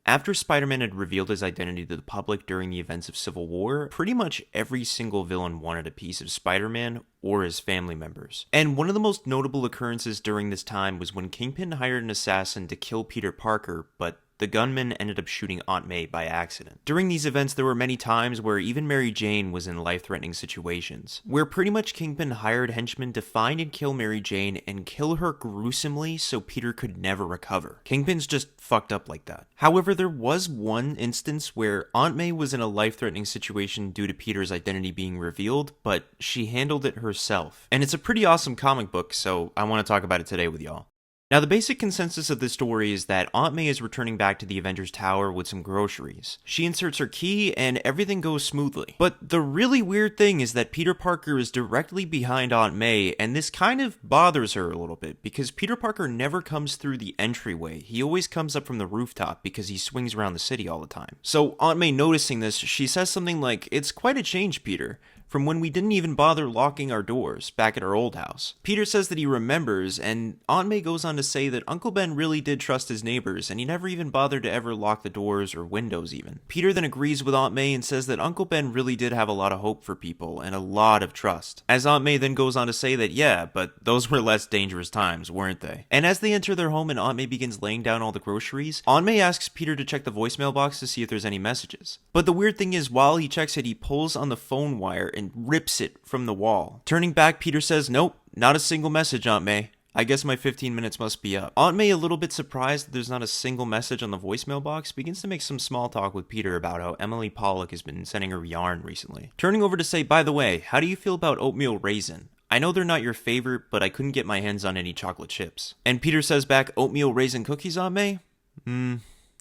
After Spider-Man had revealed his identity to the public during the events of Civil War, pretty much every single villain wanted a piece of Spider-Man or his family members. And one of the most notable occurrences during this time was when Kingpin hired an assassin to kill Peter Parker, but the gunman ended up shooting Aunt May by accident. During these events, there were many times where even Mary Jane was in life-threatening situations, where pretty much Kingpin hired henchmen to find and kill Mary Jane and kill her gruesomely so Peter could never recover. Kingpin's just fucked up like that. However, there was one instance where Aunt May was in a life-threatening situation due to Peter's identity being revealed, but she handled it herself. And it's a pretty awesome comic book, so I want to talk about it today with y'all. Now, the basic consensus of this story is that Aunt May is returning back to the Avengers Tower with some groceries. She inserts her key, and everything goes smoothly. But the really weird thing is that Peter Parker is directly behind Aunt May, and this kind of bothers her a little bit, because Peter Parker never comes through the entryway. He always comes up from the rooftop, because he swings around the city all the time. So, Aunt May noticing this, she says something like, "It's quite a change, Peter, from when we didn't even bother locking our doors back at our old house." Peter says that he remembers, and Aunt May goes on to say that Uncle Ben really did trust his neighbors, and he never even bothered to ever lock the doors or windows even. Peter then agrees with Aunt May and says that Uncle Ben really did have a lot of hope for people and a lot of trust. As Aunt May then goes on to say that yeah, but those were less dangerous times, weren't they? And as they enter their home and Aunt May begins laying down all the groceries, Aunt May asks Peter to check the voicemail box to see if there's any messages. But the weird thing is, while he checks it, he pulls on the phone wire and rips it from the wall. Turning back, Peter says, "Nope, not a single message, Aunt May. I guess my 15 minutes must be up." Aunt May, a little bit surprised that there's not a single message on the voicemail box, begins to make some small talk with Peter about how Emily Pollock has been sending her yarn recently. Turning over to say, "By the way, how do you feel about oatmeal raisin? I know they're not your favorite, but I couldn't get my hands on any chocolate chips." And Peter says back, "Oatmeal raisin cookies, Aunt May?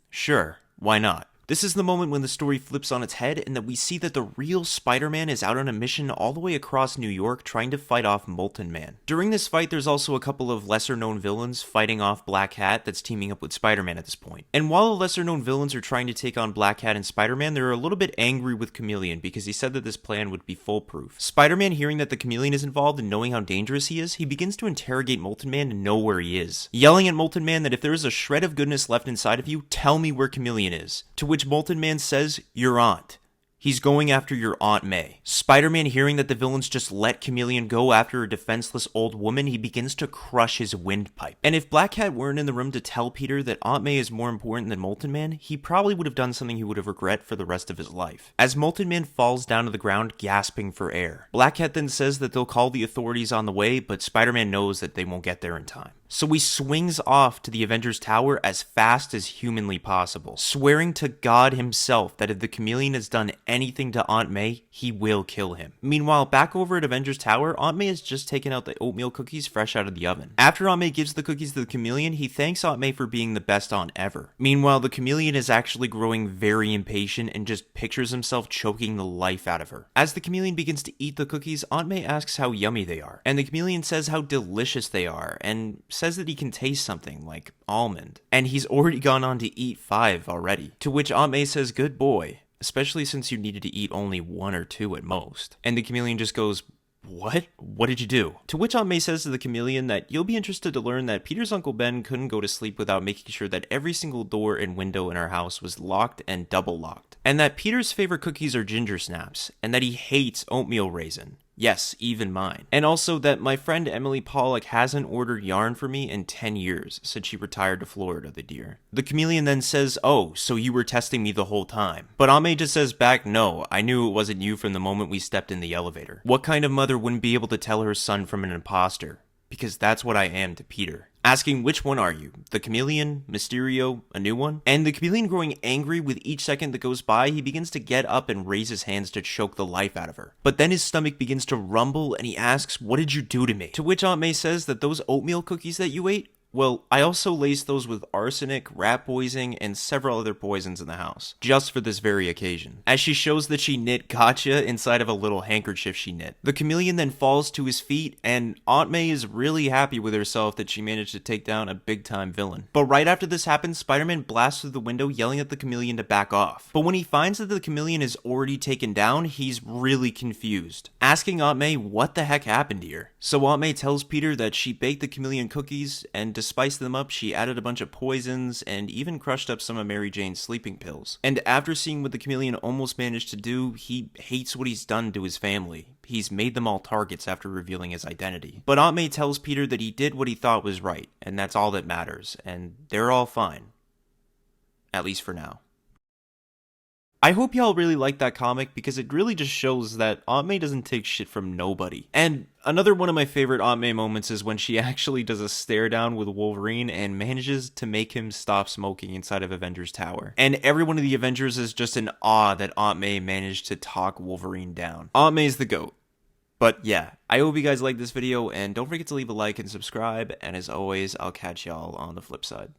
Sure, why not?" This is the moment when the story flips on its head and that we see that the real Spider-Man is out on a mission all the way across New York trying to fight off Mullet-Man. During this fight, there's also a couple of lesser-known villains fighting off Black Cat that's teaming up with Spider-Man at this point. And while the lesser-known villains are trying to take on Black Cat and Spider-Man, they're a little bit angry with Chameleon because he said that this plan would be foolproof. Spider-Man, hearing that the Chameleon is involved and knowing how dangerous he is, he begins to interrogate Mullet-Man to know where he is, yelling at Mullet-Man that if there is a shred of goodness left inside of you, tell me where Chameleon is. To which Mullet-Man says, "Your aunt." He's going after your Aunt May. Spider-Man, hearing that the villains just let Chameleon go after a defenseless old woman, he begins to crush his windpipe. And if Black Cat weren't in the room to tell Peter that Aunt May is more important than Mullet-Man, he probably would have done something he would have regret for the rest of his life. As Mullet-Man falls down to the ground, gasping for air, Black Cat then says that they'll call the authorities on the way, but Spider-Man knows that they won't get there in time. So he swings off to the Avengers Tower as fast as humanly possible, swearing to God himself that if the Chameleon has done anything to Aunt May, he will kill him. Meanwhile, back over at Avengers Tower, Aunt May has just taken out the oatmeal cookies fresh out of the oven. After Aunt May gives the cookies to the Chameleon, he thanks Aunt May for being the best aunt ever. Meanwhile, the Chameleon is actually growing very impatient and just pictures himself choking the life out of her. As the Chameleon begins to eat the cookies, Aunt May asks how yummy they are, and the Chameleon says how delicious they are, and says that he can taste something like almond. And he's already gone on to eat 5 already. To which Aunt May says, "Good boy, especially since you needed to eat only 1 or 2 at most." And the Chameleon just goes, "What? What did you do?" To which Aunt May says to the Chameleon that you'll be interested to learn that Peter's Uncle Ben couldn't go to sleep without making sure that every single door and window in our house was locked and double locked. And that Peter's favorite cookies are ginger snaps, and that he hates oatmeal raisin. Yes, even mine. And also that my friend Emily Pollock hasn't ordered yarn for me in 10 years since she retired to Florida, the dear. The Chameleon then says, "Oh, so you were testing me the whole time." But Aunt May just says back, "No, I knew it wasn't you from the moment we stepped in the elevator." What kind of mother wouldn't be able to tell her son from an imposter? Because that's what I am to Peter. Asking, "Which one are you? The Chameleon? Mysterio? A new one?" And the Chameleon, growing angry with each second that goes by, he begins to get up and raise his hands to choke the life out of her. But then his stomach begins to rumble and he asks, "What did you do to me?" To which Aunt May says that those oatmeal cookies that you ate, well, I also laced those with arsenic, rat poisoning, and several other poisons in the house, just for this very occasion. As she shows that she knit gotcha inside of a little handkerchief she knit. The Chameleon then falls to his feet, and Aunt May is really happy with herself that she managed to take down a big-time villain. But right after this happens, Spider-Man blasts through the window yelling at the Chameleon to back off. But when he finds that the Chameleon is already taken down, he's really confused, asking Aunt May what the heck happened here. So Aunt May tells Peter that she baked the Chameleon cookies and spice them up, she added a bunch of poisons and even crushed up some of Mary Jane's sleeping pills. And after seeing what the Chameleon almost managed to do, he hates what he's done to his family. He's made them all targets after revealing his identity. But Aunt May tells Peter that he did what he thought was right, and that's all that matters, and they're all fine. At least for now. I hope y'all really like that comic because it really just shows that Aunt May doesn't take shit from nobody. And another one of my favorite Aunt May moments is when she actually does a stare down with Wolverine and manages to make him stop smoking inside of Avengers Tower. And every one of the Avengers is just in awe that Aunt May managed to talk Wolverine down. Aunt May's the GOAT. But yeah, I hope you guys like this video, and don't forget to leave a like and subscribe, and as always, I'll catch y'all on the flip side.